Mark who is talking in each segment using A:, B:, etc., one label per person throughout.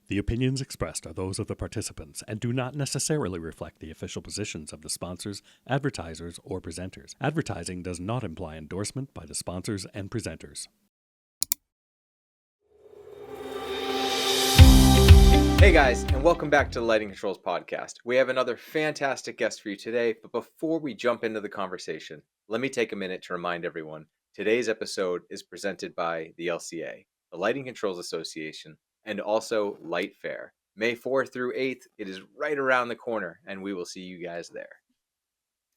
A: The opinions expressed are those of the participants and do not necessarily reflect the official positions of the sponsors, advertisers, or presenters. Advertising does not imply endorsement by the sponsors and presenters.
B: Hey guys, and welcome back to the Lighting Controls Podcast. We have another fantastic guest for you today, but before we jump into the conversation, let me take a minute to remind everyone today's episode is presented by the LCA, the Lighting Controls Association, and also Light Fair. May 4th through 8th, it is right around the corner, and we will see you guys there.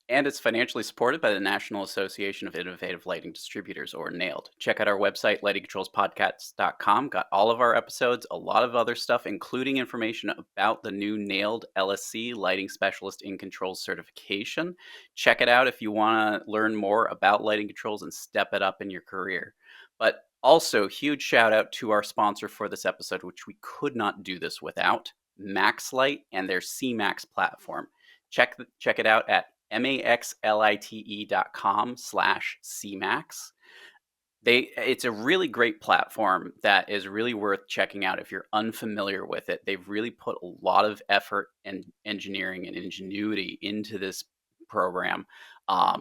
C: And it's financially supported by the National Association of Innovative Lighting Distributors, or NAILD. Check out our website, lightingcontrolspodcast.com. Got all of our episodes, a lot of other stuff, including information about the new NAILD LSC Lighting Specialist in Controls certification. Check it out if you want to learn more about lighting controls and step it up in your career. But also, huge shout out to our sponsor for this episode, which we could not do this without, MaxLight and their CMax platform. Check it out at maxlite.com/CMax. It's a really great platform that is really worth checking out if you're unfamiliar with it. They've really put a lot of effort and engineering and ingenuity into this program.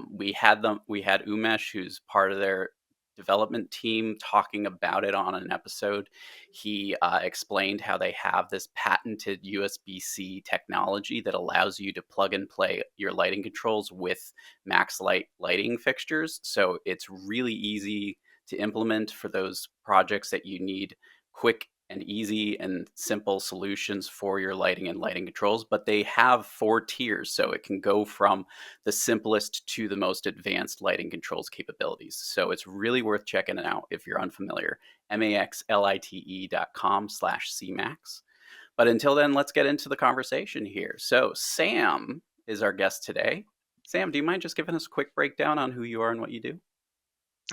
C: We had Umesh, who's part of their development team, talking about it on an episode. He explained how they have this patented USB-C technology that allows you to plug and play your lighting controls with MaxLight lighting fixtures. So it's really easy to implement for those projects that you need quick and easy and simple solutions for your lighting and lighting controls. But they have 4 tiers, so it can go from the simplest to the most advanced lighting controls capabilities. So it's really worth checking it out if you're unfamiliar. maxlite.com/CMax. But until then, let's get into the conversation here. So Sam is our guest today. Sam, do you mind just giving us a quick breakdown on who you are and what you do?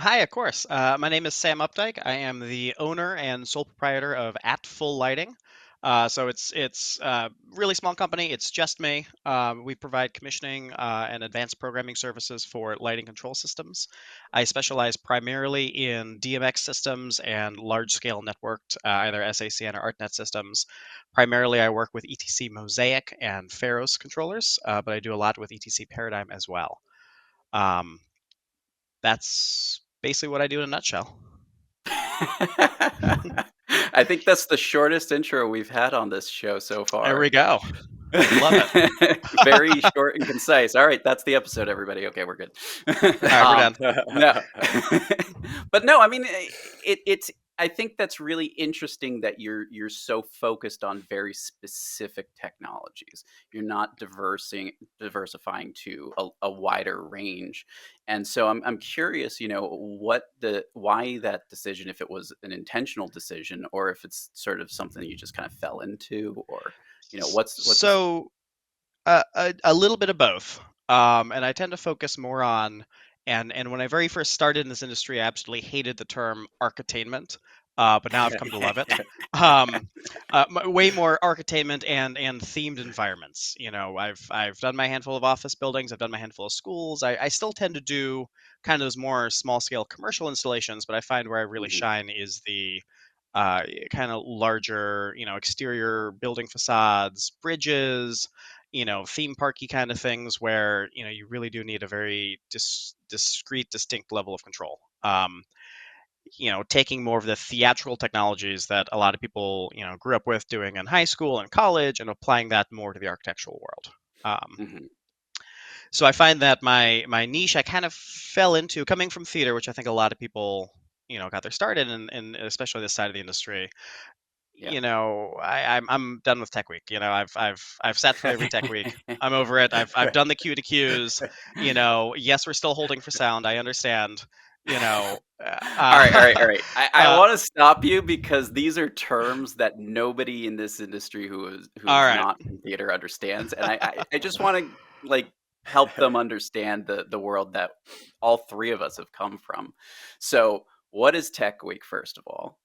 D: Hi, of course. My name is Sam Updike. I am the owner and sole proprietor of At Full Lighting. So it's a really small company. It's just me. We provide commissioning and advanced programming services for lighting control systems. I specialize primarily in DMX systems and large-scale networked, either SACN or ArtNet systems. Primarily, I work with ETC Mosaic and Pharos controllers, but I do a lot with ETC Paradigm as well. That's basically what I do in a nutshell.
C: I think that's the shortest intro we've had on this show so far.
D: There we go. Love it.
C: Very short and concise. All right, that's the episode, everybody. Okay, we're good.
D: All right, we're done.
C: No, but no, I mean, it's. I think that's really interesting that you're so focused on very specific technologies. You're not diversifying to a wider range, and so I'm curious, why that decision, if it was an intentional decision or if it's sort of something you just kind of fell into, or what's
D: so a little bit of both, and I tend to focus more on. And when I very first started in this industry, I absolutely hated the term Architainment, but now I've come to love it. Way more Architainment and themed environments. I've done my handful of office buildings. I've done my handful of schools. I still tend to do kind of those more small scale commercial installations, but I find where I really shine is the kind of larger, exterior building facades, bridges, theme parky kind of things where, you really do need a very discrete, distinct level of control. Taking more of the theatrical technologies that a lot of people, grew up with doing in high school and college and applying that more to the architectural world. So I find that my niche, I kind of fell into coming from theater, which I think a lot of people, got their start in, and especially this side of the industry. Yeah. I'm done with Tech Week. I've sat through every Tech Week. I'm over it. I've done the Q to Qs. Yes, we're still holding for sound. I understand.
C: All right. I want to stop you because these are terms that nobody in this industry who is not in theater understands, and I just want to help them understand the world that all 3 of us have come from. So, what is Tech Week, first of all?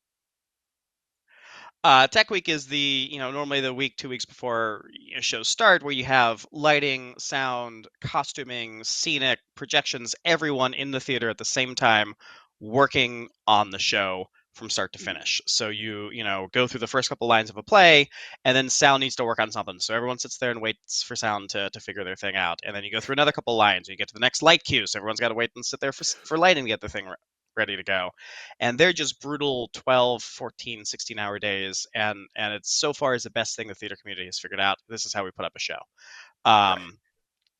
D: Tech Week is normally the week, 2 weeks before shows start, where you have lighting, sound, costuming, scenic, projections, everyone in the theater at the same time working on the show from start to finish. So you know, go through the first couple lines of a play, and then sound needs to work on something. So everyone sits there and waits for sound to figure their thing out. And then you go through another couple lines, and you get to the next light cue. So everyone's got to wait and sit there for lighting to get the thing ready to go. And they're just brutal 12, 14, 16-hour days. And it's so far is the best thing the theater community has figured out. This is how we put up a show.
C: Right.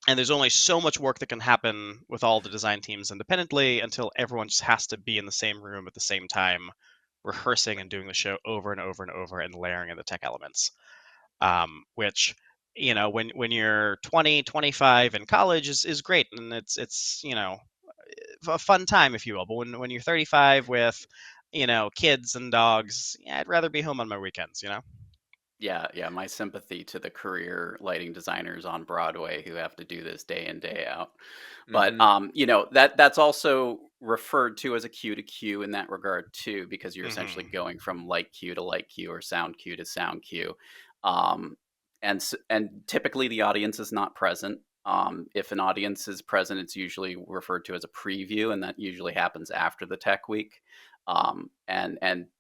D: And there's only so much work that can happen with all the design teams independently until everyone just has to be in the same room at the same time, rehearsing and doing the show over and over and over and layering in the tech elements. Which, you know, when you're 20, 25 in college is great, and it's you know, a fun time, if you will. But when you're 35 with, you know, kids and dogs, yeah, I'd rather be home on my weekends, you know.
C: Yeah. My sympathy to the career lighting designers on Broadway who have to do this day in, day out. But
B: Hmm.
C: you know, that's also referred to as a cue to cue in that regard too, because you're essentially
D: Hmm.
C: going from light cue to light cue or sound cue to sound cue. Um, and typically the audience is not present. If an audience is present, it's usually referred to as a preview, and that usually happens after the tech week. And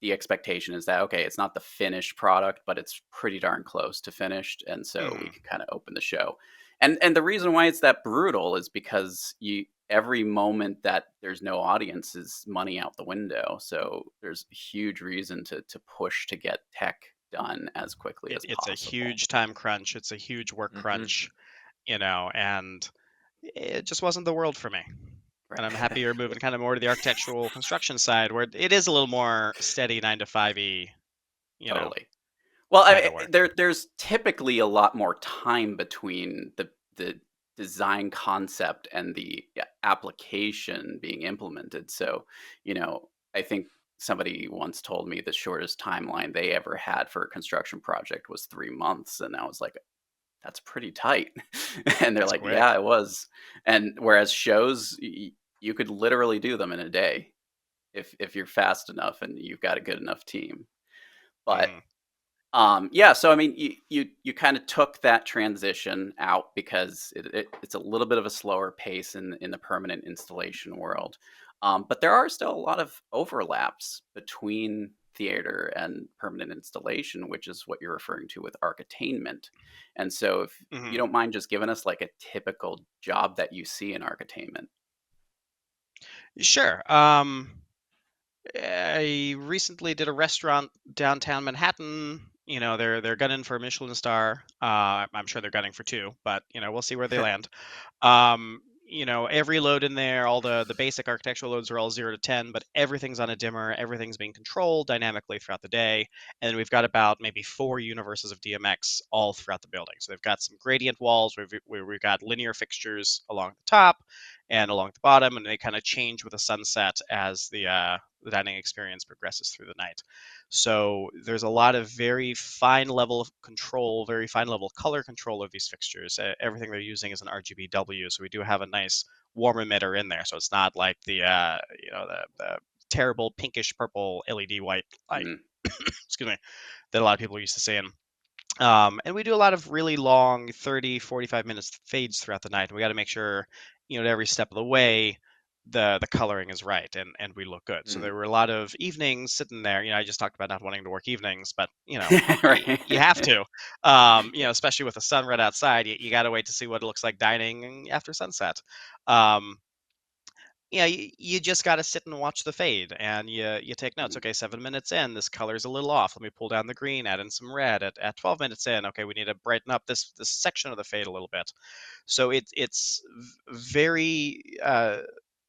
C: the expectation is that, okay, it's not the finished product, but it's pretty darn close to finished, and so we
D: Hmm.
C: can kind of open the show. And the reason why it's that brutal is because you every moment that there's no audience is money out the window. So there's a huge reason to push to get tech done as quickly as
D: It's a
C: possible.
D: huge time crunch. It's a huge work
B: Hmm.
D: crunch, you know, and it just wasn't the world for me. And I'm
C: Right.
D: happier moving kind of more to the architectural construction side, where it is a little more steady 9 to 5 you know,
C: Totally. Well,
D: kind of work.
C: there's typically a lot more time between the design concept and the application being implemented. So, you know, I think somebody once told me the shortest timeline they ever had for a construction project was 3 months, and I was like, "That's pretty tight." And they're
D: That's
C: like, "Yeah,
D: quick.
C: it was." And whereas shows, you could literally do them in a day if you're fast enough and you've got a good enough team. But
D: Hmm.
C: yeah, so I mean, you kind of took that transition out because it's a little bit of a slower pace in the permanent installation world, but there are still a lot of overlaps between theater and permanent installation, which is what you're referring to with architainment. And so, if you
D: Hmm.
C: don't mind just giving us like a typical job that you see in architainment.
D: Sure. I recently did a restaurant downtown Manhattan. You know, they're gunning for a Michelin star. I'm sure they're gunning for two, but you know, we'll see where they land. You know, every load in there, all the basic architectural loads are all 0 to 10, but everything's on a dimmer. Everything's being controlled dynamically throughout the day, and then we've got about maybe 4 universes of DMX all throughout the building. So they've got some gradient walls where we've got linear fixtures along the top and along the bottom, and they kind of change with the sunset as the dining experience progresses through the night. So there's a lot of very fine level of control, very fine level color control of these fixtures. Everything they're using is an RGBW, so we do have a nice warm emitter in there. So it's not like you know, the terrible pinkish purple LED white light,
C: Mm,
D: excuse me, that a lot of people used to seeing. And we do a lot of really long 30, 45 minutes fades throughout the night. We got to make sure, you know, at every step of the way, the coloring is right and we look good. So
C: mm.
D: there were a lot of evenings sitting there. You know, I just talked about not wanting to work evenings, but you know,
C: Right.
D: you have to. You
C: Yeah.
D: know, especially with the sun right outside, you got to wait to see what it looks like dining after sunset. Um, yeah, you just got to sit and watch the fade, and you take notes.
C: Mm,
D: Okay, 7 minutes in, this color's a little off. Let me pull down the green, add in some red. At 12 minutes in, okay, we need to brighten up this section of the fade a little bit. So very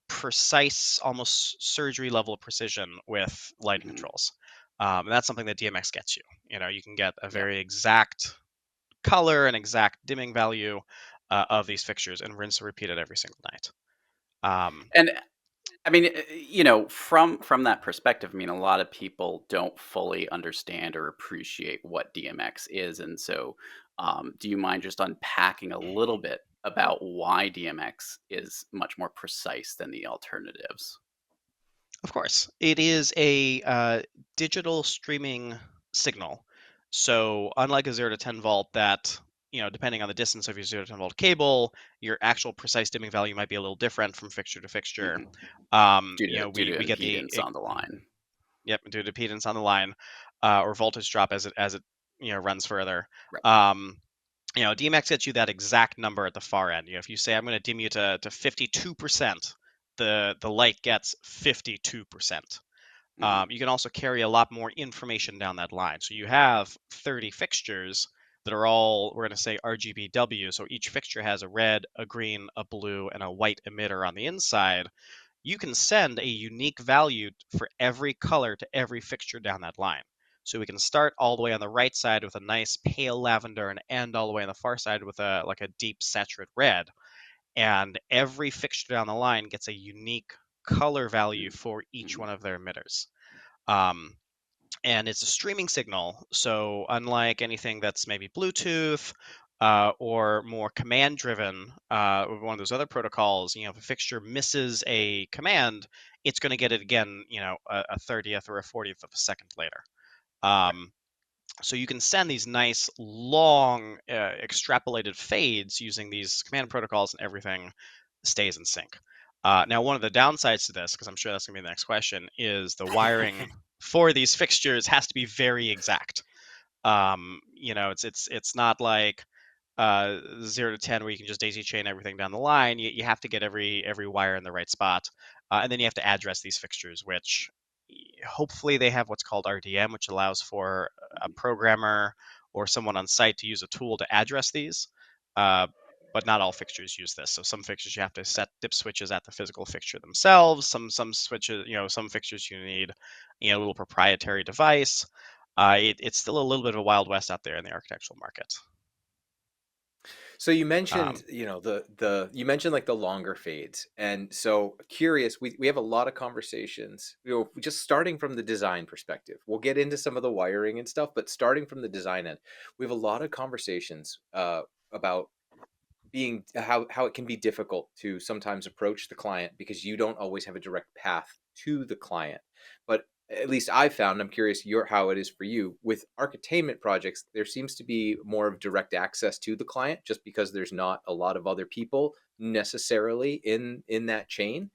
D: precise, almost surgery level precision with lighting
C: mhm.
D: controls. And that's something that DMX gets you. You know, you can get a
C: Yeah.
D: very exact color and exact dimming value of these fixtures, and rinse and repeat it every single night. Um,
C: And I mean, you know, from that perspective, I mean, a lot of people don't fully understand or appreciate what DMX is, and so, do you mind just unpacking a little bit about why DMX is much more precise than the alternatives?
D: Of course. It is a digital streaming signal. So, unlike a 0 to 10 volt, that, you know, depending on the distance of your 0 to 10 volt cable, your actual precise dimming value might be a little different from fixture to fixture.
C: Hmm. Due
D: You
C: to
D: know,
C: due to
D: we get the
C: impedance on the line.
D: Yep, due to impedance on the line, or voltage drop as it runs further.
C: Right.
D: Um, DMX gets you that exact number at the far end. If you say I'm going to dim you to 52%, the light gets 52%.
C: Mhm.
D: You can also carry a lot more information down that line. So you have 30 fixtures that are all, we're going to say RGBW. So each fixture has a red, a green, a blue, and a white emitter on the inside. You can send a unique value for every color to every fixture down that line. So we can start all the way on the right side with a nice pale lavender and end all the way on the far side with a deep saturate red. And every fixture down the line gets a unique color value for each
C: Mhm.
D: one of their emitters. Um, and it's a streaming signal. So unlike anything that's maybe Bluetooth or more command driven, one of those other protocols, if a fixture misses a command, it's going to get it again, a 30th or a 40th of a second later.
C: Right.
D: So you can send these nice long extrapolated fades using these command protocols, and everything stays in sync. Now, one of the downsides to this, because I'm sure that's going to be the next question, is the wiring for these fixtures has to be very exact. It's not like 0 to 10 where you can just daisy chain everything down the line. You have to get every wire in the right spot, and then you have to address these fixtures, which hopefully they have what's called RDM, which allows for a programmer or someone on site to use a tool to address these. Uh, but not all fixtures use this. So some fixtures you have to set dip switches at the physical fixture themselves. Some switches, some fixtures you need, a little proprietary device. It's still a little bit of a wild west out there in the architectural market.
B: So you
D: Um,
B: mentioned, the you mentioned like the longer fades. And so curious, we have a lot of conversations, just starting from the design perspective. We'll get into some of the wiring and stuff, but starting from the design end, we have a lot of conversations about being how it can be difficult to sometimes approach the client because you don't always have a direct path to the client. But at least I found, I'm curious how it is for you with architainment projects. There seems to be more of direct access to the client just because there's not a lot of other people necessarily in that chain.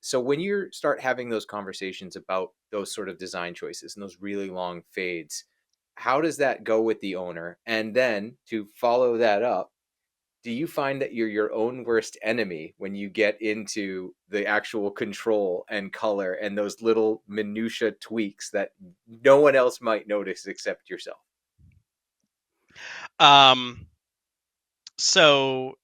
B: So when you start having those conversations about those sort of design choices and those really long fades, how does that go with the owner? And then to follow that up, do you find that you're your own worst enemy when you get into the actual control and color and those little minutia tweaks that no one else might notice except yourself?
D: um, so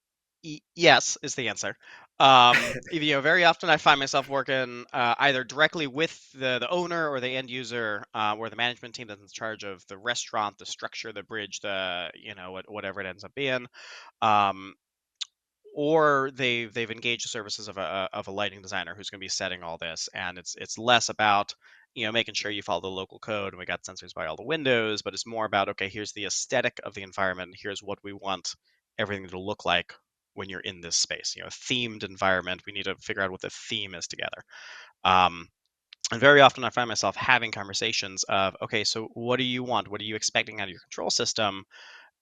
D: yes is the answer. Very often I find myself working either directly with the owner or the end user, or the management team that's in charge of the restaurant, the structure, the bridge, whatever it ends up being. Um, or they've engaged the services of a lighting designer who's going to be setting all this, and it's less about making sure you follow the local code and we got sensors by all the windows, but it's more about, okay, here's the aesthetic of the environment, here's what we want everything to look like when you're in this space, a themed environment. We need to figure out what the theme is together. um, and very often I find myself having conversations of, okay, so what do you want, what are you expecting out of your control system,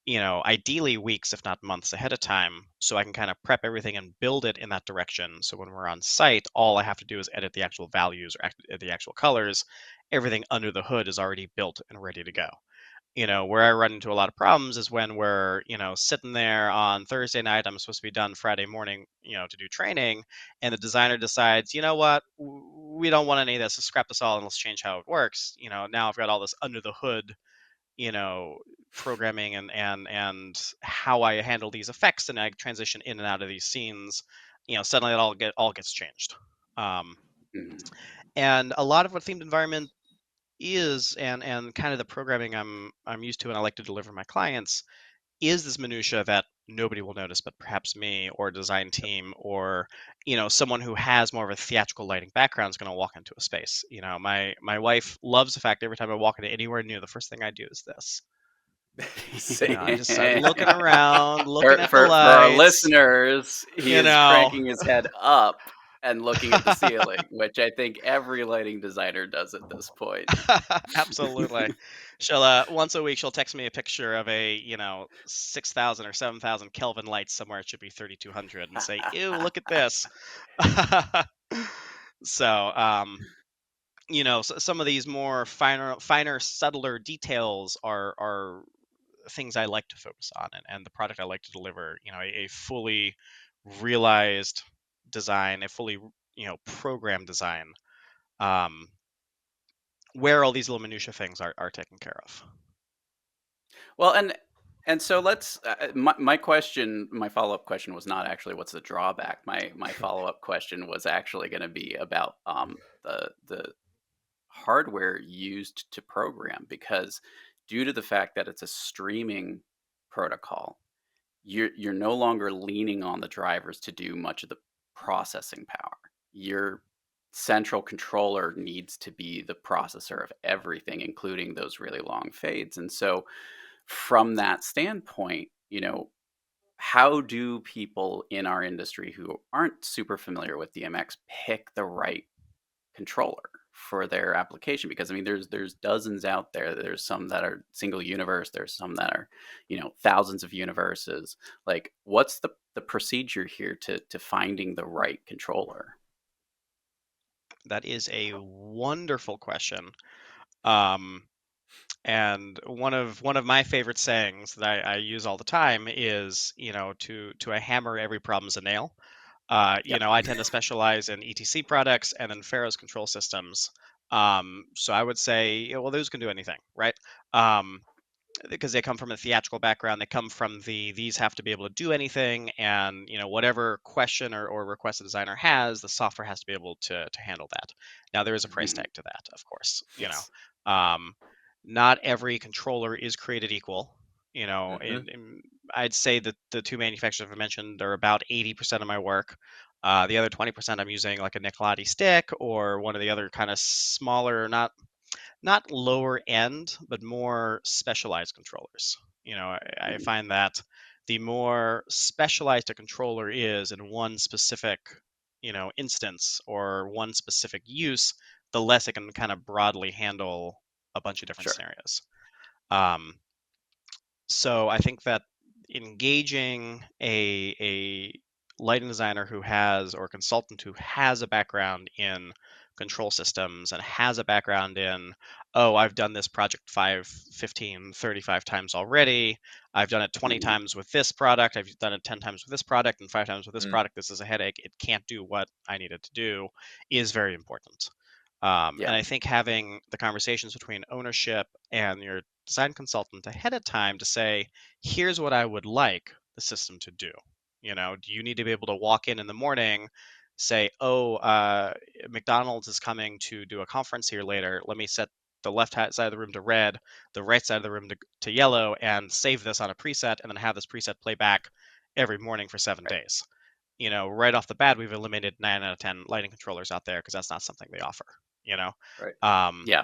D: ideally weeks, if not months ahead of time, so I can kind of prep everything and build it in that direction. So when we're on site, all I have to do is edit the actual values or the actual colors. Everything under the hood is already built and ready to go. Where I run into a lot of problems is when we're, sitting there on Thursday night, I'm supposed to be done Friday morning, to do training, and the designer decides, you know what, we don't want any of this, let's scrap this all and let's change how it works. Now I've got all this under the hood, you know programming and how I handle these effects, and I transition in and out of these scenes. Suddenly it all gets changed. um,
C: Mhm.
D: and a lot of what themed environment is, and kind of the programming I'm used to and I like to deliver my clients, is this minutia that nobody will notice but perhaps me or a design team, or someone who has more of a theatrical lighting background is going to walk into a space. My wife loves the fact every time I walk into anywhere new, the first thing I do is this. I
B: Same.
D: just start looking around, looking
C: for,
D: at the
C: for our
D: lights,
C: listeners, he
D: you
C: is
D: know.
C: cranking his head up and looking at the ceiling, which I think every lighting designer does at this point.
D: Absolutely. She'll once a week she'll text me a picture of a 6,000 or 7,000 Kelvin lights somewhere. It should be 3,200, and say, "Ew, look at this." So some of these more finer, subtler details are things I like to focus on, and the product I like to deliver, a fully realized design, a fully programmed design, um, where all these little minutia things are taken care of.
C: Well, and so let's my question, my follow-up question was not actually what's the drawback. My follow-up question was actually going to be about the hardware used to program, because due to the fact that it's a streaming protocol, you're no longer leaning on the drivers to do much of the processing power. Your central controller needs to be the processor of everything, including those really long fades. And so from that standpoint, how do people in our industry who aren't super familiar with DMX pick the right controller for their application? Because I mean, there's dozens out there. There's some that are single universe. There's some that are, thousands of universes. Like, what's the procedure here to finding the right controller?
D: That is a wonderful question. Um, and one of my favorite sayings that I use all the time is, to a hammer, every problem's a nail.
C: Yep.
D: I tend to specialize in ETC products and then Pharaoh's control systems. So I would say, well, those can do anything, right? Because they come from a theatrical background. They come from these have to be able to do anything, and whatever question or request a designer has, the software has to be able to handle that. Now there is a price
C: Mhm.
D: tag to that, of course.
C: Yes.
D: Um, Not every controller is created equal.
B: Hmm.
D: I'd say that the two manufacturers I've mentioned are about 80% of my work. The other 20% I'm using like a Nicolati stick or one of the other kind of smaller, not lower end, but more specialized controllers. I
C: Mhm.
D: find that the more specialized a controller is in one specific, instance or one specific use, the less it can kind of broadly handle a bunch of different
C: Sure.
D: scenarios. Um, so I think that engaging a lighting designer who has or consultant who has a background in control systems and has a background in, oh, I've done this project 5, 15, 35 times already. I've done it 20
C: Mhm.
D: times with this product. I've done it 10 times with this product and 5 times with this
B: Mm.
D: product. This is a headache. It can't do what I need it to do is very important.
C: Yeah.
D: And I think having the conversations between ownership and your design consultant ahead of time to say, here's what I would like the system to do. Do you need to be able to walk in the morning, say, oh, McDonald's is coming to do a conference here later. Let me set the side of the room to red, the right side of the room to yellow, and save this on a preset, and then have this preset play back every morning for 7 days. Right off the bat, we've eliminated 9 out of 10 lighting controllers out there because that's not something they offer. You know,
B: Right.
D: um,
C: Yeah.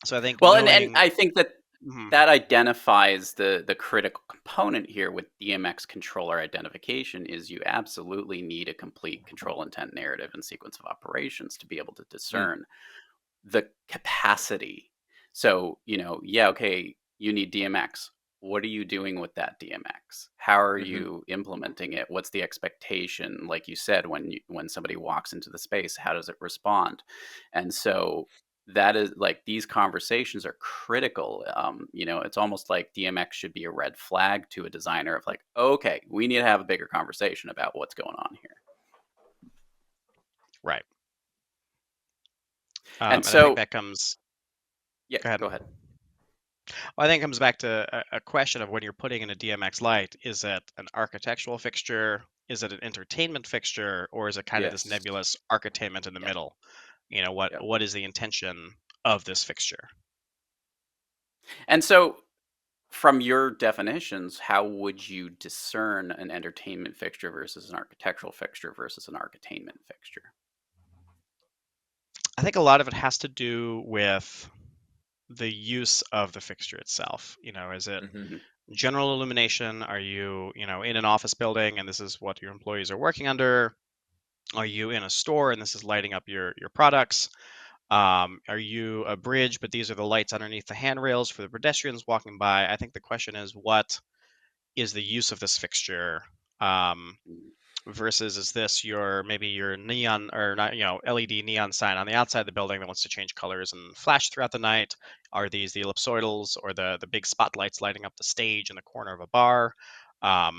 D: so I think
C: Well, and
D: knowing.
C: I think that
D: Mhm.
C: that identifies the critical component here with DMX controller identification is you absolutely need a complete control intent narrative and sequence of operations to be able to
B: Mm.
C: discern the capacity. So, yeah, okay, you need DMX. What are you doing with that DMX? How are
B: Hmm.
C: you implementing it? What's the expectation? Like you said, when somebody walks into the space, how does it respond? And so that is like these conversations are critical. It's almost like DMX should be a red flag to a designer of like, okay, we need to have a bigger conversation about what's going on here.
D: Right.
C: And
D: And I think
C: so,
D: that comes.
C: yeah,
D: Go ahead.
C: go ahead.
D: Well, I think it comes back to a question of when you're putting in a DMX light, is it an architectural fixture? Is it an entertainment fixture? Or is it kind of this
B: Yes.
D: nebulous architainment in the
C: Yeah,
D: middle? What
B: Yep.
D: what is the intention of this fixture?
C: and so from your definitions, how would you discern an entertainment fixture versus an architectural fixture versus an architainment fixture?
D: I think a lot of it has to do with the use of the fixture itself. Is it
B: Hmm.
C: Mhm.
D: general illumination? Are you, in an office building and this is what your employees are working under? Are you in a store and this is lighting up your products? Are you a bridge, but these are the lights underneath the handrails for the pedestrians walking by? I think the question is, what is the use of this fixture? Um,
C: Mm.
D: versus is this maybe your neon or not, LED neon sign on the outside of the building that wants to change colors and flash throughout the night? Are these the ellipsoidals or the big spotlights lighting up the stage in the corner of a bar? I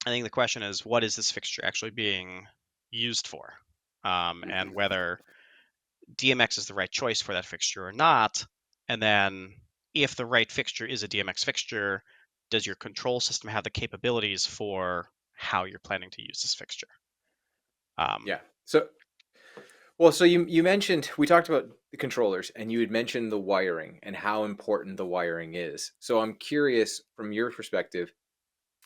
D: think the question is, what is this fixture actually being used for? And whether DMX is the right choice for that fixture or not. And then if the right fixture is a DMX fixture, does your control system have the capabilities for how you're planning to use this fixture?
B: Yeah. So you mentioned, we talked about the controllers, and you had mentioned the wiring and how important the wiring is. So I'm curious from your perspective,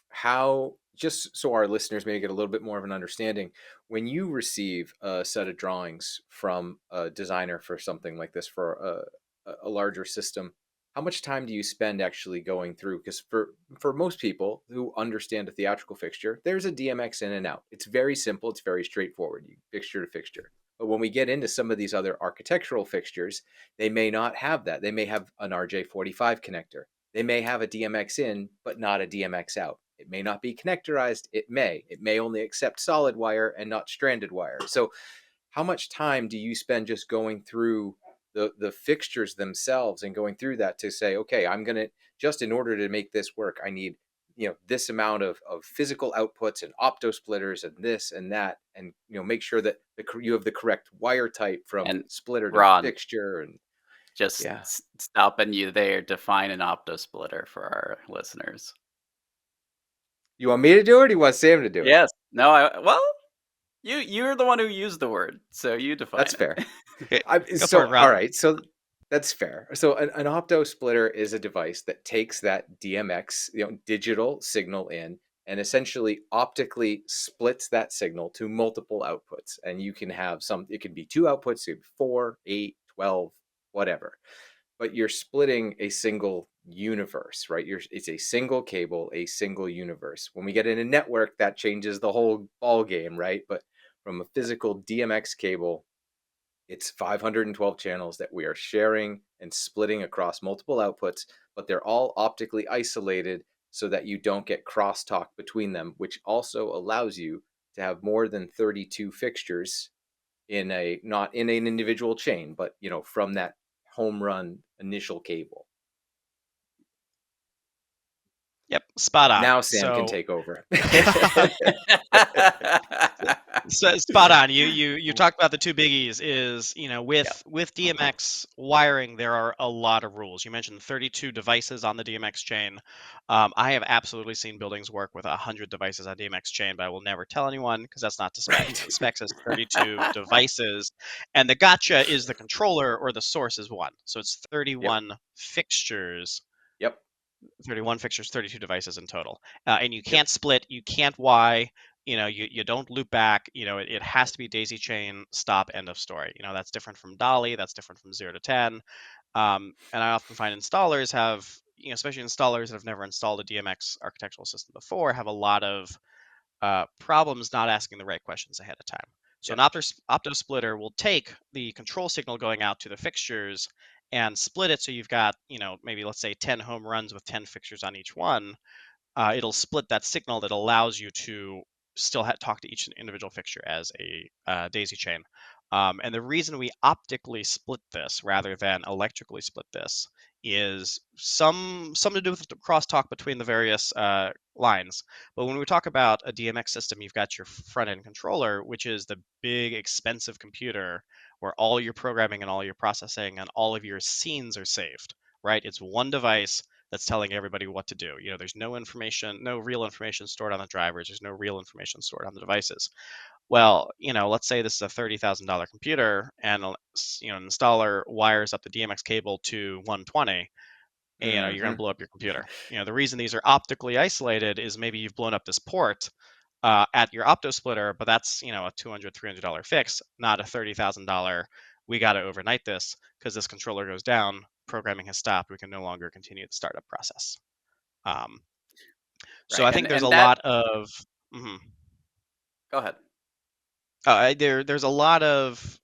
B: how, just so our listeners may get a little bit more of an understanding, when you receive a set of drawings from a designer for something like this, for a larger system, how much time do you spend actually going through? Because for most people who understand a theatrical fixture, there's a DMX in and out. It's very simple. It's very straightforward. You fixture to fixture. But when we get into some of these other architectural fixtures, they may not have that. They may have an RJ45 connector. They may have a DMX in, but not a DMX out. It may not be connectorized. It may only accept solid wire and not stranded wire. So how much time do you spend just going through the fixtures themselves and going through that to say, okay, I'm going to, just in order to make this work, I need, this amount of physical outputs and opto splitters and this and that, and, make sure that you have the correct wire type from
C: And
B: splitter to
C: Ron,
B: fixture. And
C: just
B: yeah,
C: stopping you there, define an optosplitter for our listeners.
B: you want me to do it, or do you want Sam to do it?
C: Yes. No, well, you're the one who used the word, so you define
B: That's
C: it.
B: fair.
D: Go for it, Ron.
B: All right, so that's fair. So an opto splitter is a device that takes that DMX, digital signal in, and essentially optically splits that signal to multiple outputs. And you can have it can be 2 outputs, it could be 4, 8, 12, whatever. But you're splitting a single universe, right? It's a single cable, a single universe. When we get in a network, that changes the whole ball game, right? But from a physical DMX cable, it's 512 channels that we are sharing and splitting across multiple outputs, but they're all optically isolated so that you don't get crosstalk between them, which also allows you to have more than 32 fixtures not in an individual chain, but from that home run initial cable.
D: Yep, spot on.
B: Now Sam can take over.
D: So spot on. You talked about the two biggies. Is with DMX wiring, there are a lot of rules. You mentioned 32 devices on the DMX chain. I have absolutely seen buildings work with 100 devices on DMX chain, but I will never tell anyone because that's not the spec.
B: Right.
D: The spec says 32 devices, and the gotcha is the controller or the source is 1. So it's 31 fixtures.
B: Yep.
D: 31 fixtures, 32 devices in total. And you can't split, you can't Y, you don't loop back, it has to be daisy chain, stop, end of story. That's different from Dolly, that's different from 0 to 10. And I often find installers have, especially installers that have never installed a DMX architectural system before, have a lot of problems not asking the right questions ahead of time. So an opto splitter will take the control signal going out to the fixtures and split it so you've got, maybe let's say 10 home runs with 10 fixtures on each one. It'll split that signal that allows you to still talk to each individual fixture as a daisy chain. And the reason we optically split this rather than electrically split this is some to do with the crosstalk between the various lines. But when we talk about a DMX system, you've got your front end controller, which is the big expensive computer where all your programming and all your processing and all of your scenes are saved, right? It's one device that's telling everybody what to do. There's no real information stored on the drivers. There's no real information stored on the devices. Well, let's say this is a $30,000 computer and an installer wires up the DMX cable to 120. You're going to blow up your computer. The reason these are optically isolated is maybe you've blown up this port at your opto splitter, but that's a $200, $300 fix, not a $30,000. We got to overnight this because this controller goes down. Programming has stopped. We can no longer continue the startup process. So
C: Right,
D: I think there's a
C: that-
D: lot of.
C: Go ahead.
D: There's a lot of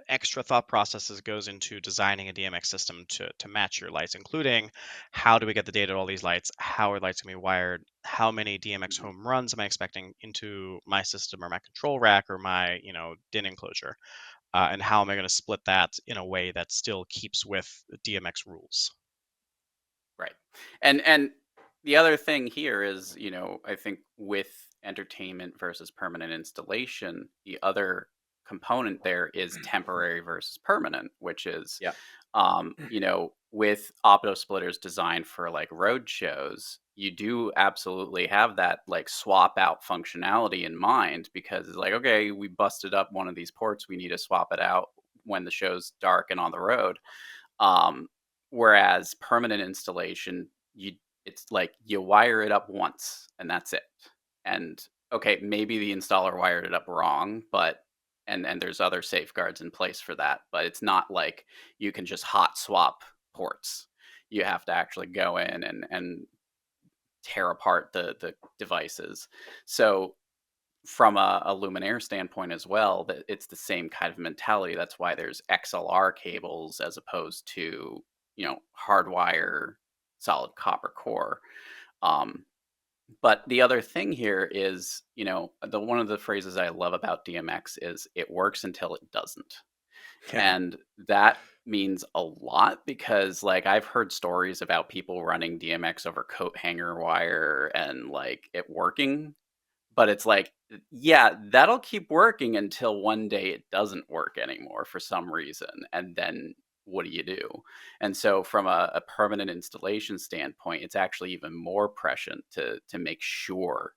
D: extra thought processes goes into designing a DMX system to match your lights, including how do we get the data to all these lights, how are lights going to be wired, how many DMX home runs am I expecting into my system or my control rack or my DIN enclosure, and how am I going to split that in a way that still keeps with DMX rules.
C: Right. And the other thing here is, I think with entertainment versus permanent installation, the other component there is temporary versus permanent, which is,
B: Yeah.
C: with opto splitters designed for like road shows, you do absolutely have that like swap out functionality in mind, because it's like, okay, we busted up one of these ports, we need to swap it out when the show's dark and on the road. Um, Whereas permanent installation, it's like you wire it up once and that's it. And okay, maybe the installer wired it up wrong, but and there's other safeguards in place for that, but it's not like you can just hot swap ports. You have to actually go in and tear apart the devices. So from a luminaire standpoint as well, that it's the same kind of mentality. That's why there's XLR cables as opposed to hardwire solid copper core. Um, but the other thing here is, the one of the phrases I love about DMX is it works until it doesn't.
B: Yeah.
C: And that means a lot, because like I've heard stories about people running DMX over coat hanger wire and like it working, but it's like, yeah, that'll keep working until one day it doesn't work anymore for some reason. And then what do you do? And so from a permanent installation standpoint, it's actually even more prescient to make sure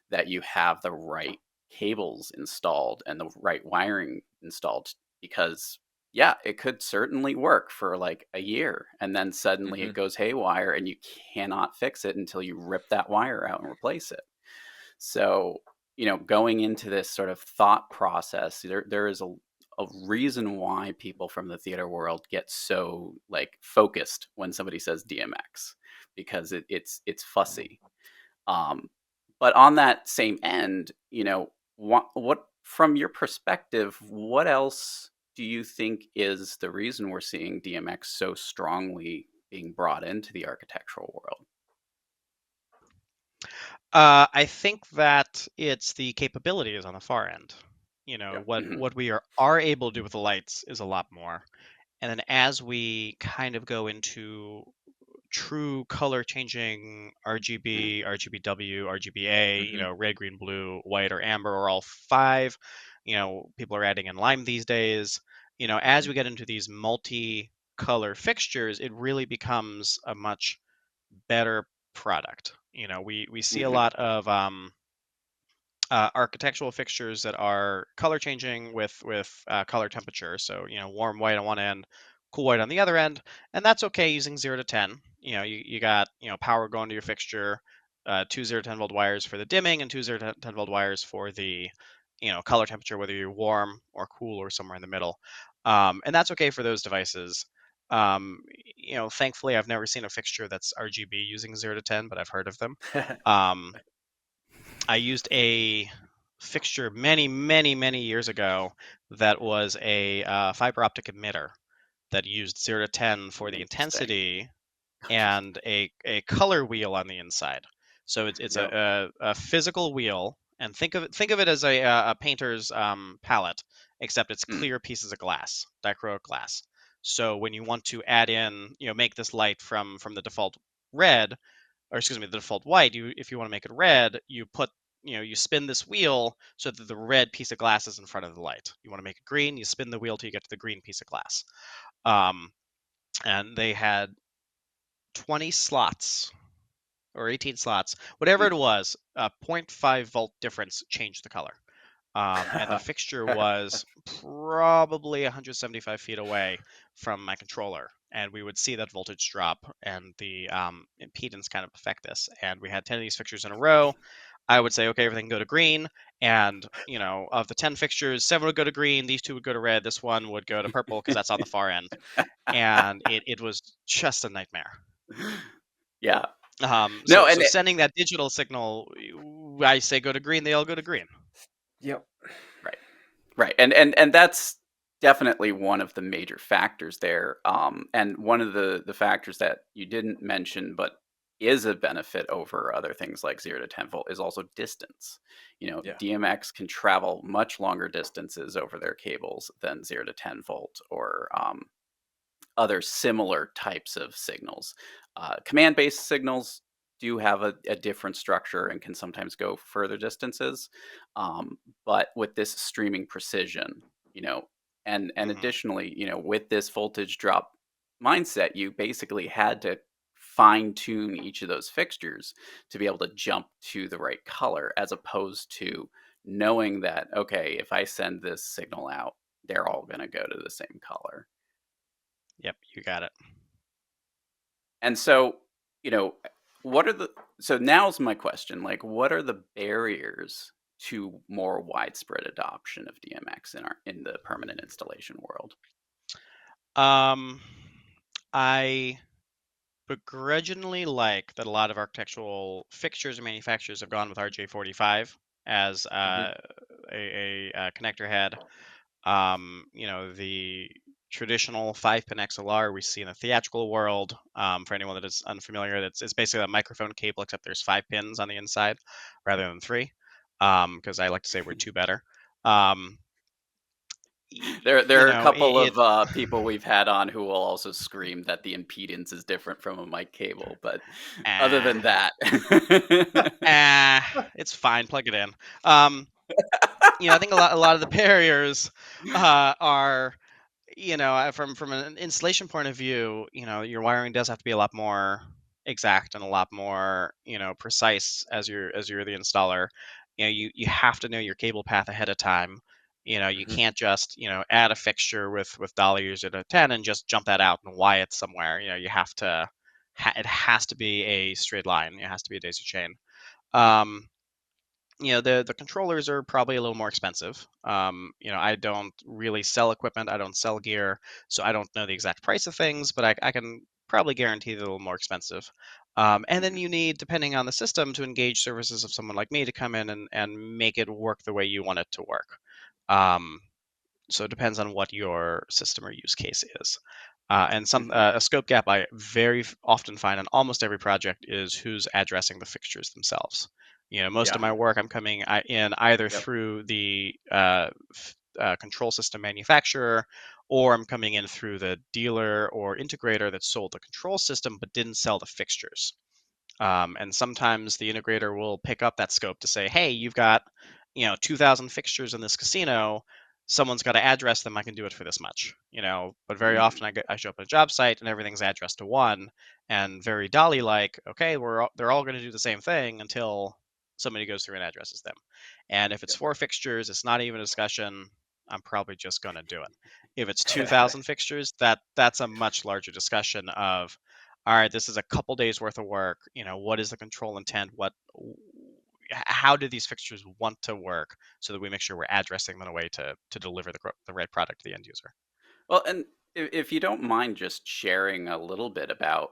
C: that you have the right cables installed and the right wiring installed, because yeah, it could certainly work for like a year and then suddenly
B: Hmm.
C: it goes haywire and you cannot fix it until you rip that wire out and replace it. So, going into this sort of thought process, there is a reason why people from the theater world get so like focused when somebody says DMX, because it's fussy. Um, but on that same end, what from your perspective, what else do you think is the reason we're seeing DMX so strongly being brought into the architectural world?
D: I think that it's the capabilities on the far end.
B: Yeah.
C: Hmm.
D: What we are able to do with the lights is a lot more. And then as we kind of go into true color changing RGB, RGBW, RGBA,
B: Hmm.
D: red, green, blue, white, or amber, or all five. People are adding in lime these days. As
B: Hmm.
D: we get into these multi-color fixtures, it really becomes a much better product. We see a
C: Hmm.
D: lot of architectural fixtures that are color changing with color temperature. So warm white on one end, cool white on the other end, and that's okay using 0 to 10. You got power going to your fixture, two 0 to 10 volt wires for the dimming, and two 0 to 10 volt wires for the color temperature, whether you're warm or cool or somewhere in the middle, and that's okay for those devices. Um, Thankfully, I've never seen a fixture that's RGB using 0 to 10, but I've heard of them. Um, I used a fixture many, many, many years ago that was a fiber optic emitter that used 0 to 10 for the
C: Interesting.
D: intensity and a color wheel on the inside. So it's
B: Yep.
D: a physical wheel, and think of it as a painter's palette, except it's
C: Mm.
D: clear pieces of glass, dichroic glass. So when you want to add in, make this light from the default red, or excuse me, the default white, if you want to make it red, you spin this wheel so that the red piece of glass is in front of the light. You want to make it green, you spin the wheel till you get to the green piece of glass. Um, and they had 20 slots or 18 slots, whatever
C: Mm.
D: it was. A 0.5 volt difference changed the color. And the fixture was probably 175 feet away from my controller. And we would see that voltage drop and the impedance kind of affect this. And we had 10 of these fixtures in a row. I would say, okay, everything go to green. And, of the 10 fixtures, 7 would go to green. These 2 would go to red. This one would go to purple because that's on the far end. And it was just a nightmare.
C: Yeah.
D: So
C: No,
D: so
C: and
D: sending that digital signal, I say go to green, they all go to green.
B: Yep.
C: right, right, and that's definitely one of the major factors there. And one of the factors that you didn't mention, but is a benefit over other things like 0 to 10 volt is also distance.
B: Yeah.
C: DMX can travel much longer distances over their cables than 0 to 10 volt or other similar types of signals. Command-based signals do have a different structure and can sometimes go further distances, but with this streaming precision, you know, and
D: Mhm.
C: additionally, with this voltage drop mindset, you basically had to fine tune each of those fixtures to be able to jump to the right color, as opposed to knowing that, okay, if I send this signal out, they're all going to go to the same color.
D: Yep, you got it.
C: And so, you know, what are the so now's my question, like what are the barriers to more widespread adoption of DMX in the permanent installation world?
D: Um, I begrudgingly like that a lot of architectural fixtures and manufacturers have gone with RJ45 as
C: Hmm.
D: a connector head. The traditional 5-pin XLR we see in the theatrical world. For anyone that is unfamiliar, it's basically a microphone cable, except there's 5 pins on the inside rather than 3. Because I like to say we're two better. Um,
C: There are a couple
D: it,
C: of people we've had on who will also scream that the impedance is different from a mic cable, but other
D: ah,
C: than that,
D: it's fine. Plug it in. Um, I think a lot of the barriers are, from an installation point of view, your wiring does have to be a lot more exact and a lot more, precise as you're the installer. You have to know your cable path ahead of time. You
C: Mhm.
D: can't just, add a fixture with dollars at a 10 and just jump that out and wire it somewhere. You have to, it has to be a straight line. It has to be a daisy chain. Um, the controllers are probably a little more expensive. I don't really sell equipment, I don't sell gear, so I don't know the exact price of things, but I can probably guarantee they're a little more expensive. And then
C: Mhm.
D: you need, depending on the system, to engage services of someone like me to come in and make it work the way you want it to work. um, so it depends on what your system or use case is. And
C: Mhm.
D: a scope gap I very often find on almost every project is who's addressing the fixtures themselves. Most of
C: Yeah.
D: my work I'm coming in either
C: Yep.
D: through the control system manufacturer, or I'm coming in through the dealer or integrator that sold the control system but didn't sell the fixtures. And sometimes the integrator will pick up that scope to say, hey, you've got 2,000 fixtures in this casino. Someone's got to address them. I can do it for this much. But very
C: Mm.
D: often I show up at a job site and everything's addressed to one, and very Dolly like, okay, they're all going to do the same thing until somebody goes through and addresses them. And if it's 4 fixtures, it's not even a discussion. I'm probably just going to do it. If it's
B: Yep.
D: 2,000 fixtures, that's a much larger discussion of, all right, this is a couple days worth of work. What is the control intent? How do these fixtures want to work, so that we make sure we're addressing them in a way to deliver the right product to the end user.
C: Well, and if you don't mind just sharing a little bit about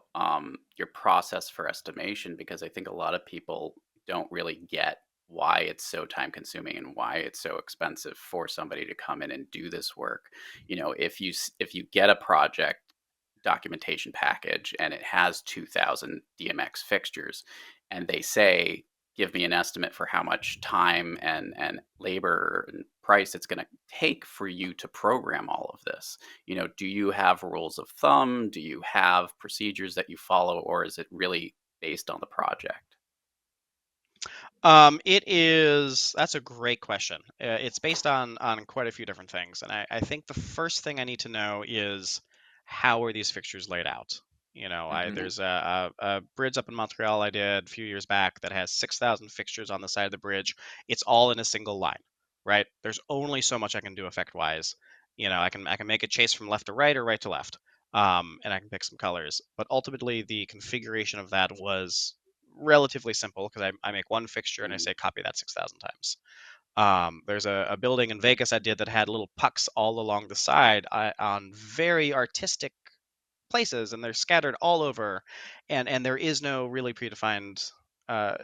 C: your process for estimation, because I think a lot of people don't really get why it's so time consuming and why it's so expensive for somebody to come in and do this work. If you get a project documentation package and it has 2000 DMX fixtures and they say give me an estimate for how much time and labor and price it's going to take for you to program all of this. Do you have rules of thumb? Do you have procedures that you follow, or is it really based on the project?
D: That's a great question. It's based on quite a few different things, and I think the first thing I need to know is, how are these fixtures laid out?
B: Hmm.
D: There's a bridge up in Montreal I did a few years back that has 6,000 fixtures on the side of the bridge. It's all in a single line, right? There's only so much I can do effect wise. I can make a chase from left to right or right to left, and I can pick some colors. But ultimately, the configuration of that was relatively simple, because I make one fixture and I
C: Hmm.
D: say copy that 6,000 times. There's a building in Vegas I did that had little pucks all along the side on very artistic places, and they're scattered all over, and there is no really predefined uh,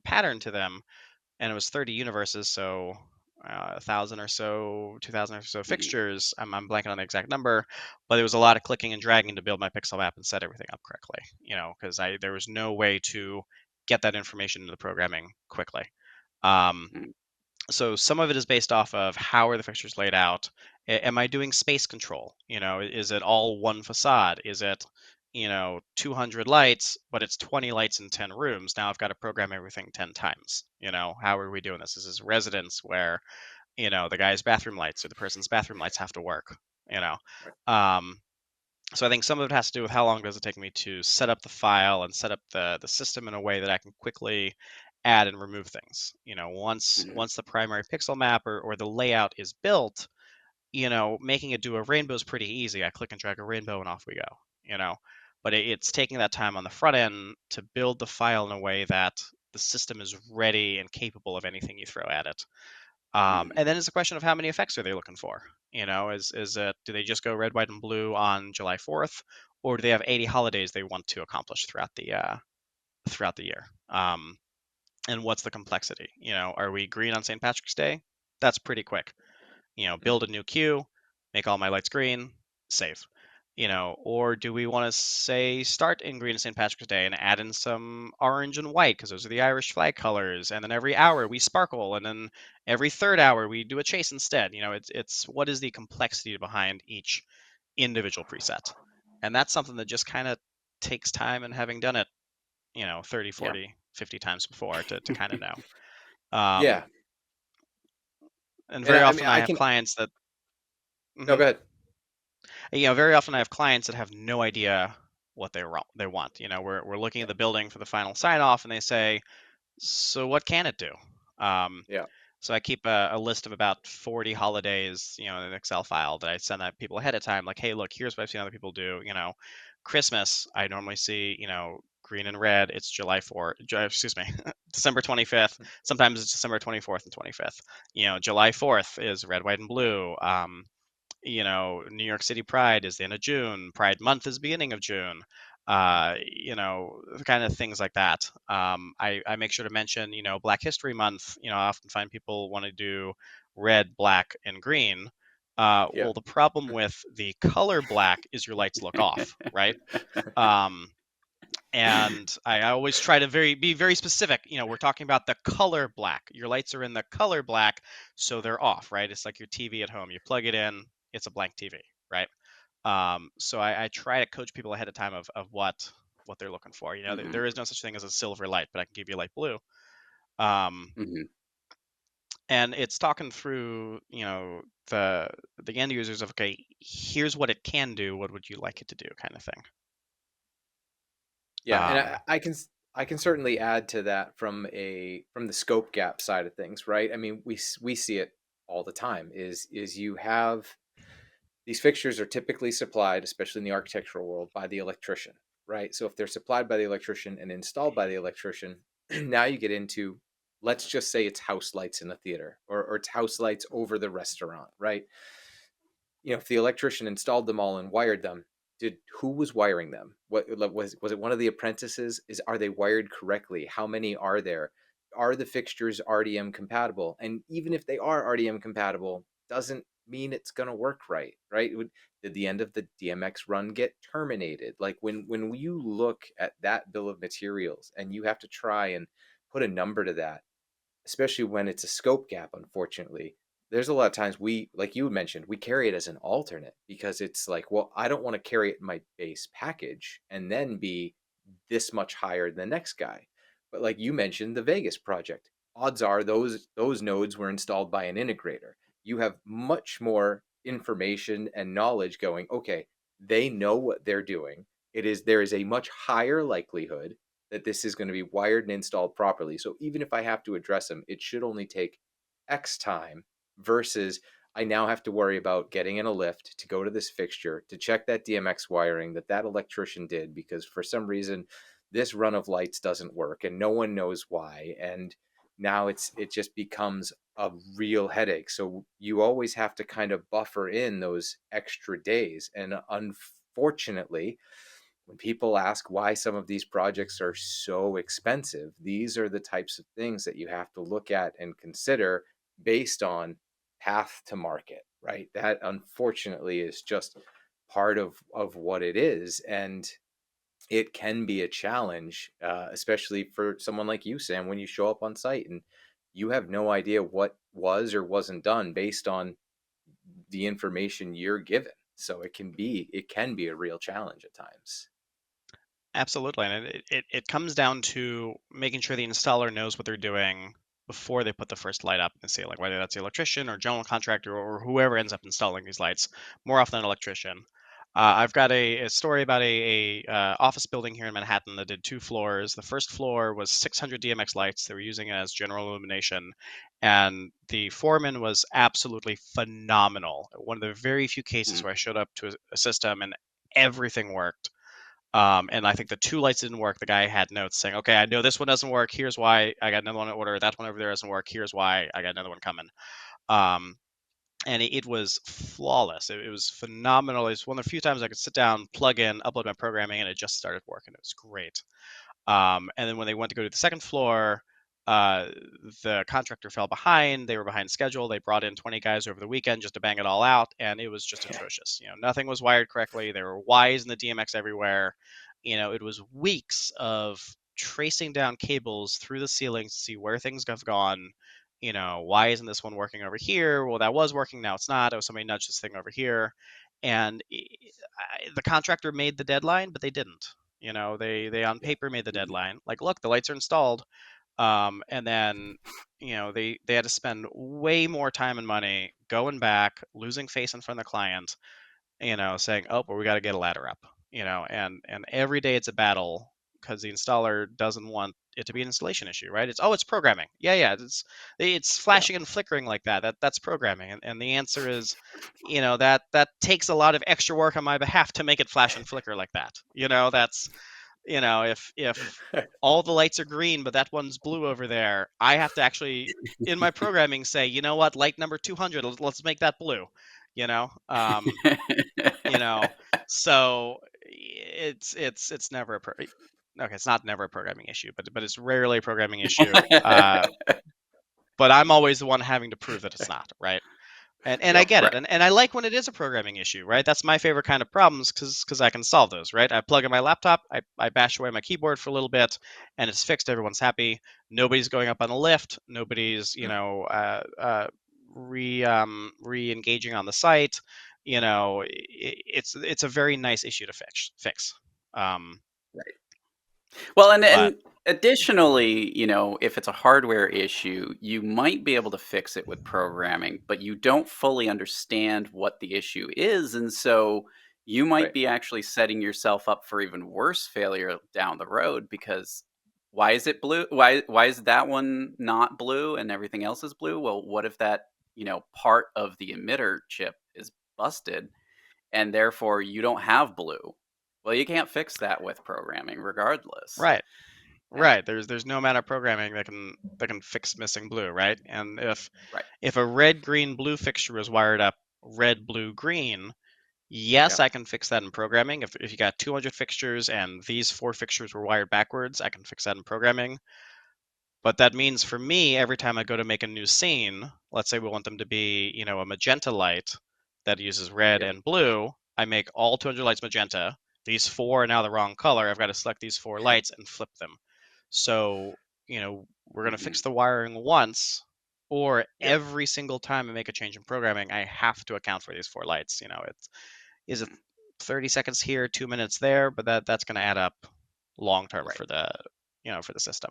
D: pattern to them. And it was 30 universes, so 1,000 or so, 2,000 or so
C: Mhm.
D: fixtures. I'm blanking on the exact number, but it was a lot of clicking and dragging to build my pixel map and set everything up correctly. Because there was no way to get that information into the programming quickly. Um,
C: Mhm.
D: so some of it is based off of how are the fixtures laid out. Am I doing space control? Is it all one facade? Is it 200 lights, but it's 20 lights in 10 rooms? Now I've got to program everything 10 times. How are we doing this? Is this residence where the guy's bathroom lights or the person's bathroom lights have to work? you know
B: Right.
D: um, so I think some of it has to do with how long does it take me to set up the file and set up the system in a way that I can quickly add and remove things.
C: Mhm.
D: Once the primary pixel map or the layout is built, making it do a rainbow is pretty easy. I click and drag a rainbow and off we go. you know but it's taking that time on the front end to build the file in a way that the system is ready and capable of anything you throw at it.
C: Mhm.
D: And then it's a question of how many effects are they looking for? Is it, do they just go red, white, and blue on July 4th, or do they have 80 holidays they want to accomplish throughout the year? And what's the complexity? Are we green on St. Patrick's Day? That's pretty quick. Build a new queue, make all my lights green, save. Or do we want to say start in green St. Patrick's Day and add in some orange and white because those are the Irish flag colors, and then every hour we sparkle, and then every third hour we do a chase instead. It's what is the complexity behind each individual preset, and that's something that just kind of takes time, and having done it 30,
C: Yeah.
D: 40, 50 times before to kind of know. um,
B: Yeah.
D: and
B: And
D: very
B: I mean,
D: often I
B: I
D: have
B: can.
D: clients that
B: No,
D: mhm.
B: go ahead.
D: Very often I have clients that have no idea what they want. We're looking
B: Yeah.
D: at the building for the final sign off, and they say, "So what can it do?" Um,
B: Yeah.
D: so I keep a list of about 40 holidays, in an Excel file that I send out people ahead of time. Like, hey, look, here's what I've seen other people do. Christmas, I normally see, green and red. It's July 4th, excuse me, December 25th. Sometimes it's December 24th and 25th. July 4th is red, white, and blue. New York City Pride is the end of June. Pride Month is beginning of June. Kind of things like that. I make sure to mention, Black History Month. I often find people want to do red, black, and green.
B: Yeah.
D: Well, the problem with the color black is your lights look off, right? Um, and I always try to be very specific. We're talking about the color black. Your lights are in the color black, so they're off, right? It's like your TV at home. You plug it in, it's a blank TV, right? So I try to coach people ahead of time of what they're looking for.
C: Mhm.
D: There is no such thing as a silver light, but I can give you light blue. Um,
C: Mhm.
D: and it's talking through, the end users of, okay, here's what it can do. What would you like it to do, kind of thing.
B: Yeah, and
D: Um,
B: I can certainly add to that from the scope gap side of things, right? I mean, we see it all the time. Is you have these fixtures are typically supplied, especially in the architectural world, by the electrician, right? So if they're supplied by the electrician and installed by the electrician, now you get into, let's just say it's house lights in the theater, or it's house lights over the restaurant, right? If the electrician installed them all and wired them, did who was wiring them? What was it one of the apprentices? Are they wired correctly? How many are there? Are the fixtures RDM compatible? And even if they are RDM compatible, doesn't mean it's going to work right, right? Did the end of the DMX run get terminated? Like when you look at that bill of materials and you have to try and put a number to that, especially when it's a scope gap, unfortunately, there's a lot of times we, like you mentioned, we carry it as an alternate because it's like, well, I don't want to carry it in my base package and then be this much higher than the next guy. But like you mentioned, the Vegas project, odds are those nodes were installed by an integrator. You have much more information and knowledge going, okay, they know what they're doing. There is a much higher likelihood that this is going to be wired and installed properly. So even if I have to address them, it should only take X time versus I now have to worry about getting in a lift to go to this fixture to check that DMX wiring that electrician did because for some reason this run of lights doesn't work and no one knows why. And now it just becomes a real headache. So you always have to kind of buffer in those extra days. And unfortunately, when people ask why some of these projects are so expensive, these are the types of things that you have to look at and consider based on path to market, right? That unfortunately is just part of what it is. And it can be a challenge, especially for someone like you, Sam, when you show up on site and you have no idea what was or wasn't done based on the information you're given. So it can be a real challenge at times.
D: Absolutely. And it comes down to making sure the installer knows what they're doing before they put the first light up in the ceiling, whether that's the electrician or general contractor or whoever ends up installing these lights, more often an electrician. I've got a story about a office building here in Manhattan that did 2 floors. The first floor was 600 DMX lights. They were using it as general illumination. And the foreman was absolutely phenomenal. One of the very few cases
C: Mm.
D: where I showed up to a system and everything worked. And I think the 2 lights didn't work. The guy had notes saying, okay, I know this one doesn't work. Here's why. I got another one in order. That one over there doesn't work. Here's why. I got another one coming. Um, and it was flawless. It was phenomenal. It's one of the few times I could sit down, plug in, upload my programming, and it just started working. It was great. And then when they went to go to the second floor, uh, the contractor fell behind. They were behind schedule. They brought in 20 guys over the weekend just to bang it all out, and it was just atrocious. Nothing was wired correctly. There were Ys in the DMX everywhere. It was weeks of tracing down cables through the ceilings to see where things have gone. Why isn't this one working over here? Well, that was working. Now it's not. Oh, somebody nudged this thing over here. And the contractor made the deadline, but they didn't. They on
B: Yeah.
D: paper made the
B: Mhm.
D: deadline. Like, look, the lights are installed. And then, they had to spend way more time and money going back, losing face in front of the client, saying, oh, well, we got to get a ladder up, and every day it's a battle because the installer doesn't want it to be an installation issue, right? It's programming. Yeah, it's
B: Yeah.
D: flashing and flickering like that. That's programming, and the answer is, that takes a lot of extra work on my behalf to make it flash and flicker like that. That's if all the lights are green but that one's blue over there, I have to actually in my programming say, what, light number 200, let's make that blue. You know, you know, so it's never okay, it's not never a programming issue, but it's rarely a programming issue. But I'm always the one having to prove that it's not, right? And I
B: Yep.
D: get it,
C: Right.
D: and I like when it is a programming issue, right? That's my favorite kind of problems because I can solve those, right? I plug in my laptop, I bash away my keyboard for a little bit, and it's fixed. Everyone's happy. Nobody's going up on the lift. Nobody's re-engaging on the site. It's a very nice issue to fix. Um,
C: Right. Well,
D: but
C: and additionally, if it's a hardware issue, you might be able to fix it with programming, but you don't fully understand what the issue is, and so you might
B: Right.
C: be actually setting yourself up for even worse failure down the road because why is it blue? Why is that one not blue and everything else is blue? Well, what if that, part of the emitter chip is busted and therefore you don't have blue? Well, you can't fix that with programming regardless.
D: right.
C: Yeah,
D: Right. There's no amount of programming that can fix missing blue, right? And if
C: right.
D: if a red, green, blue fixture is wired up red, blue, green, yes,
B: Yep.
D: I can fix that in programming. If you got 200 fixtures and these 4 fixtures were wired backwards, I can fix that in programming. But that means for me, every time I go to make a new scene, let's say we want them to be, a magenta light that uses red
B: Yep.
D: and blue, I make all 200 lights magenta. These 4 are now the wrong color. I've got to select these 4 lights and flip them. So, we're going to
C: Mhm.
D: fix the wiring once, or
B: Yep.
D: every single time I make a change in programming, I have to account for these 4 lights. Is it
C: Mhm.
D: 30 seconds here, 2 minutes there, but that's going to add up long term
C: Right.
D: for the system.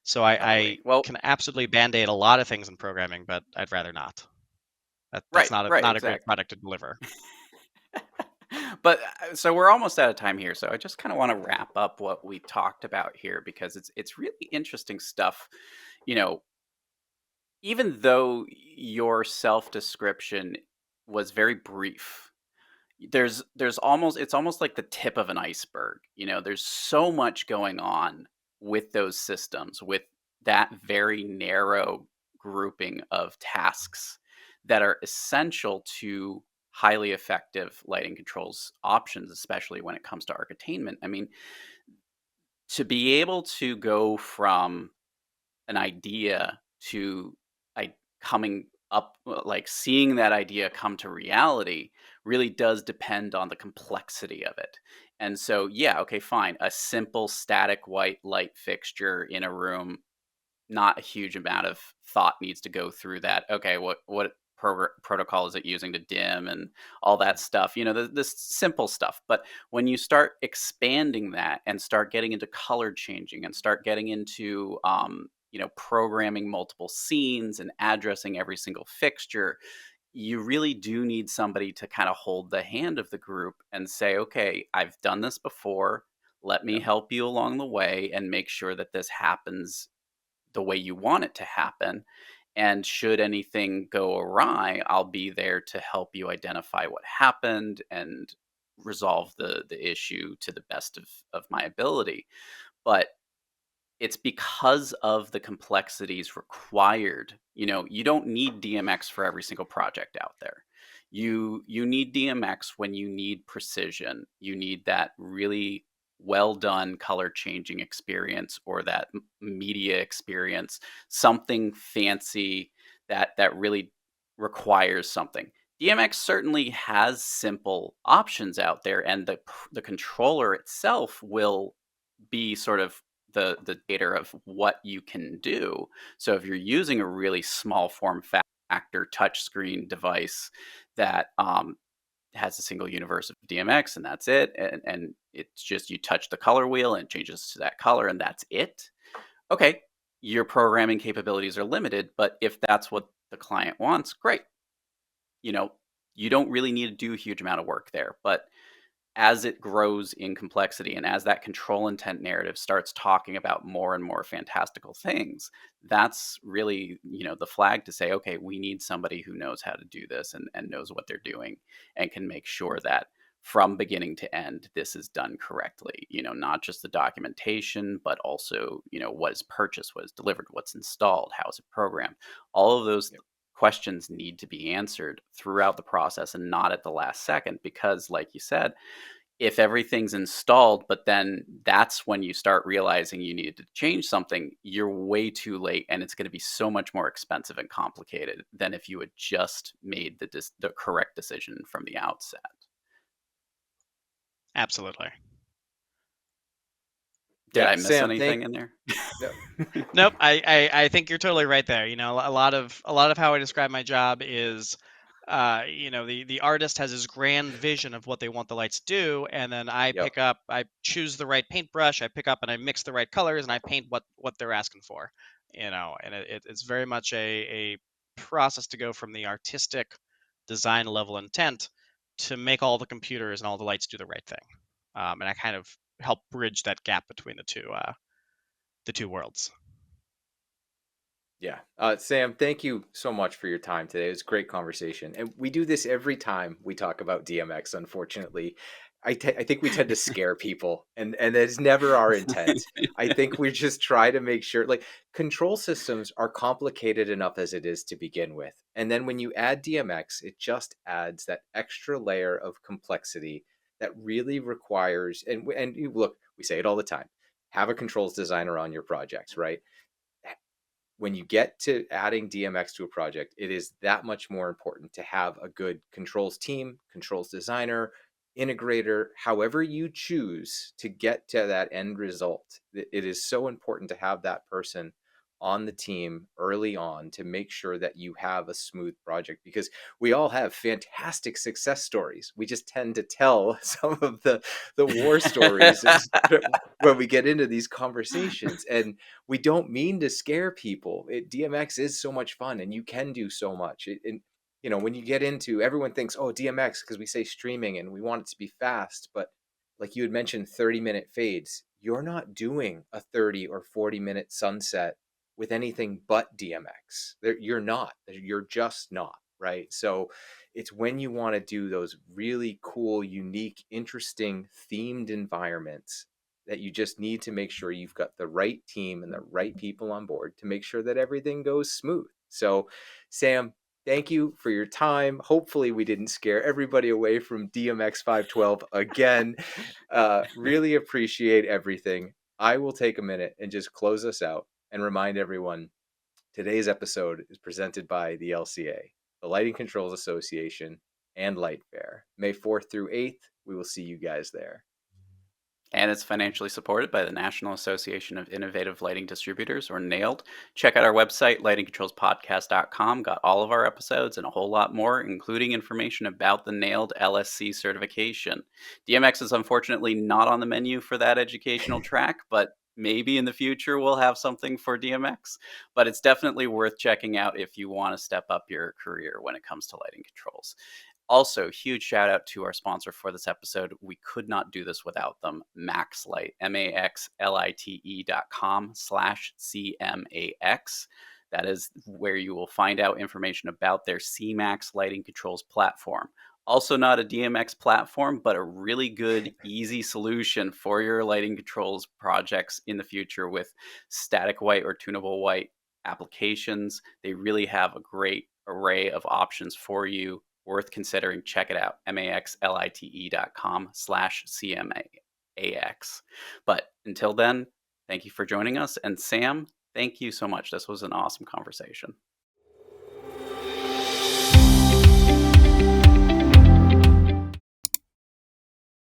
D: So I
C: Totally. Well,
D: can absolutely band-aid a lot of things in programming, but I'd rather not. That's
C: right,
D: not a
C: right,
D: not a great
C: exactly.
D: product to deliver.
C: But so we're almost out of time here, so I just kind of want to wrap up what we talked about here because it's really interesting stuff. You know, even though your self-description was very brief, there's almost it's almost like the tip of an iceberg. There's so much going on with those systems, with that very narrow grouping of tasks that are essential to highly effective lighting controls options, especially when it comes to architainment. I mean, to be able to go from an idea to coming up, like seeing that idea come to reality, really does depend on the complexity of it. And so, yeah, okay, fine. A simple static white light fixture in a room, not a huge amount of thought needs to go through that. Okay, what protocol is it using to dim and all that stuff? This simple stuff. But when you start expanding that and start getting into color changing and start getting into programming multiple scenes and addressing every single fixture, you really do need somebody to kind of hold the hand of the group and say, okay, I've done this before. Let me
B: Yeah.
C: help you along the way and make sure that this happens the way you want it to happen. And should anything go awry, I'll be there to help you identify what happened and resolve the issue to the best of my ability. But it's because of the complexities required. You don't need DMX for every single project out there. You need DMX when you need precision. You need that really well done color changing experience, or that media experience, something fancy that really requires something. DMX certainly has simple options out there, and the controller itself will be sort of the data of what you can do. So if you're using a really small form factor touchscreen device that has a single universe of DMX and that's it, and it's just you touch the color wheel and it changes to that color and that's it. Okay, your programming capabilities are limited, but if that's what the client wants, great. You know, you don't really need to do a huge amount of work there, but as it grows in complexity and as that control intent narrative starts talking about more and more fantastical things, that's really, the flag to say, okay, we need somebody who knows how to do this and knows what they're doing and can make sure that from beginning to end, this is done correctly. Not just the documentation, but also, what is purchased, what is delivered, what's installed, how is it programmed. All of those questions need to be answered throughout the process and not at the last second, because like you said, if everything's installed, but then that's when you start realizing you needed to change something, you're way too late, and it's going to be so much more expensive and complicated than if you had just made the correct decision from the outset.
D: Absolutely.
C: Did
B: Yeah,
C: I miss
B: Sam,
C: anything in there?
B: no,
D: Nope, I think you're totally right there. A lot of how I describe my job is, the artist has his grand vision of what they want the lights to do, and then
B: yep,
D: I choose the right paintbrush, I pick up and I mix the right colors, and I paint what they're asking for. And it's very much a process to go from the artistic design level intent to make all the computers and all the lights do the right thing. And I kind of help bridge that gap between the two worlds.
B: yeah. Sam, thank you so much for your time today. It was a great conversation, and we do this every time we talk about DMX. Unfortunately, I think we tend to scare people, and it's never our intent. I think we just try to make sure, like, control systems are complicated enough as it is to begin with, and then when you add DMX, it just adds that extra layer of complexity that really requires. And you look, we say it all the time. Have a controls designer on your projects, right? When you get to adding DMX to a project, it is that much more important to have a good controls team, controls designer, integrator, however you choose to get to that end result. It is so important to have that person on the team early on to make sure that you have a smooth project, because we all have fantastic success stories. We just tend to tell some of the war stories when we get into these conversations, and we don't mean to scare people. DMX is so much fun, and you can do so much. And when you get into, everyone thinks, oh, DMX, because we say streaming and we want it to be fast, but like you had mentioned, 30-minute fades. You're not doing a 30 or 40-minute sunset with anything but DMX. You're not. You're just not, right? So it's when you want to do those really cool, unique, interesting, themed environments that you just need to make sure you've got the right team and the right people on board to make sure that everything goes smooth. So, Sam, thank you for your time. Hopefully, we didn't scare everybody away from DMX 512 again. Really appreciate everything. I will take a minute and just close us out and remind everyone, Today's episode is presented by the LCA, the Lighting Controls Association, and Light Fair. May 4th through 8th, we will see you guys there.
C: And it's financially supported by the National Association of Innovative Lighting Distributors, or NAILD. Check out our website, lightingcontrolspodcast.com. Got all of our episodes and a whole lot more, including information about the NAILD LSC certification. DMX is unfortunately not on the menu for that educational track, but maybe in the future we'll have something for DMX. But it's definitely worth checking out if you want to step up your career when it comes to lighting controls. Also, huge shout out to our sponsor for this episode. We could not do this without them. Maxlight, maxlite.com/CMAX. That is where you will find out information about their CMAX lighting controls platform. Also, not a DMX platform, but a really good, easy solution for your lighting controls projects in the future with static white or tunable white applications. They really have a great array of options for you. Worth considering. Check it out. maxlite.com/CMAX. But until then, thank you for joining us. And Sam, thank you so much. This was an awesome conversation.